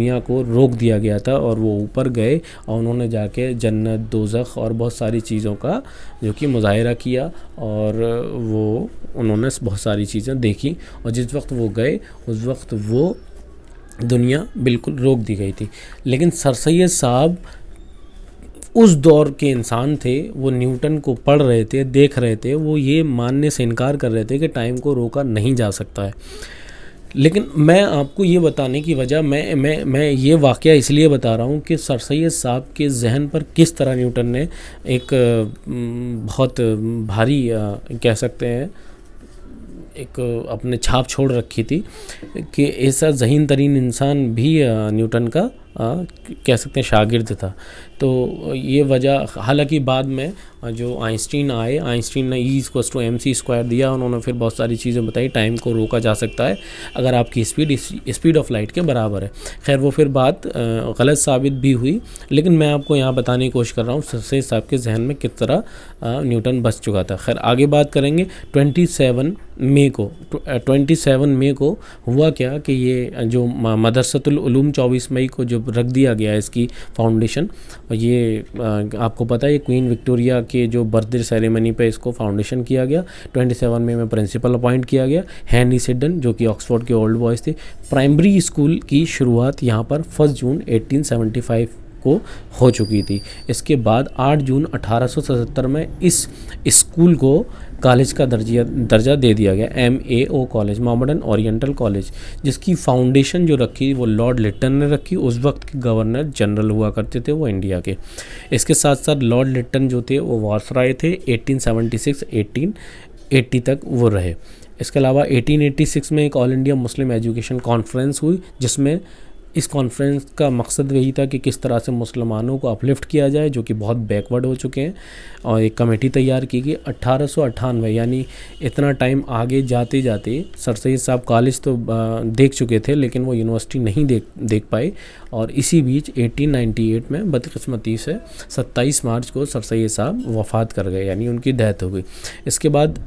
दुनिया को रोक दिया गया था और वो ऊपर गए और उन्होंने जाके जन्नत, दोज़ख और बहुत सारी चीज़ों का जो कि मुज़ाहिरा किया और वो उन्होंने बहुत सारी चीज़ें देखी। और जिस वक्त वो गए उस वक्त वो दुनिया बिल्कुल रोक दी गई थी। लेकिन सर सैयद साहब उस दौर के इंसान थे, वो न्यूटन को पढ़ रहे थे, देख रहे थे, वो ये मानने से इनकार कर रहे थे कि टाइम को रोका नहीं जा सकता है। लेकिन मैं आपको ये बताने की वजह मैं ये वाक़या इसलिए बता रहा हूँ कि सर सैयद साहब के ज़हन पर किस तरह न्यूटन ने एक बहुत भारी कह सकते हैं एक अपने छाप छोड़ रखी थी कि ऐसा ज़हीन तरीन इंसान भी न्यूटन का कह सकते हैं शागिर्द था। तो ये वजह, हालांकि बाद में जो आइंस्टीन आए, आइंस्टीन ने E=mc² दिया, उन्होंने फिर बहुत सारी चीज़ें बताई, टाइम को रोका जा सकता है अगर आपकी स्पीड ऑफ लाइट के बराबर है। खैर वो फिर बात गलत साबित भी हुई, लेकिन मैं आपको यहाँ बताने की कोशिश कर रहा हूँ सर सैयद साहब के जहन में किस तरह न्यूटन बस चुका था। खैर आगे बात करेंगे। 27 मई को हुआ क्या कि ये जो मदरसतुल उलूम 24 मई को जो रख दिया गया है इसकी फाउंडेशन, ये आपको पता है क्वीन विक्टोरिया के जो बर्थडे सेरेमनी पे इसको फाउंडेशन किया गया। 27 मई में प्रिंसिपल अपॉइंट किया गया हेनरी सिडन, जो कि ऑक्सफोर्ड के ओल्ड बॉयज़ थे। प्राइमरी स्कूल की शुरुआत यहाँ पर 1 जून 1875 को हो चुकी थी। इसके बाद 8 जून 1877 में इस स्कूल को कॉलेज का दर्जा दे दिया गया, MAO college, Mohammedan oriental college, जिसकी फाउंडेशन जो रखी वो लॉर्ड लिटन ने रखी। उस वक्त के गवर्नर जनरल हुआ करते थे वो इंडिया के। इसके साथ साथ लॉर्ड लिटन जो थे वो वायसराय थे, 1876-1880 तक वो रहे। इसके अलावा 1886 में एक all India Muslim education conference हुई, जिसमें इस कॉन्फ्रेंस का मकसद वही था कि किस तरह से मुसलमानों को अपलिफ्ट किया जाए जो कि बहुत बैकवर्ड हो चुके हैं, और एक कमेटी तैयार की गई। 1898 यानी इतना टाइम आगे जाते जाते सर सैयद साहब कॉलेज तो देख चुके थे, लेकिन वो यूनिवर्सिटी नहीं देख पाए, और इसी बीच 1898 में बदकिस्मती से 27 मार्च को सर सैयद साहब वफ़ात कर गए, यानी उनकी डेथ हो गई। इसके बाद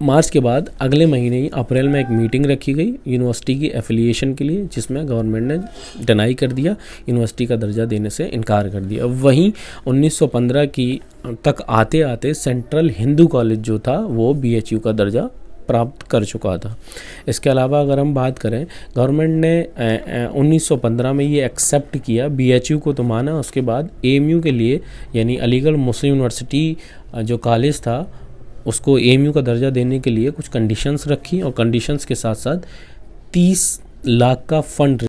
मार्च के बाद अगले महीने ही अप्रैल में एक मीटिंग रखी गई यूनिवर्सिटी की एफिलिएशन के लिए, जिसमें गवर्नमेंट ने डिनाई कर दिया, यूनिवर्सिटी का दर्जा देने से इनकार कर दिया। वहीं 1915 की तक आते आते सेंट्रल हिंदू कॉलेज जो था वो BHU का दर्जा प्राप्त कर चुका था। इसके अलावा अगर हम बात करें, गवर्नमेंट ने 1915 में ये एक्सेप्ट किया, BHU को तो माना, उसके बाद AMU के लिए यानी अलीगढ़ मुस्लिम यूनिवर्सिटी जो कॉलेज था उसको AMU का दर्जा देने के लिए कुछ कंडीशंस रखी, और कंडीशंस के साथ साथ 30 लाख का फंड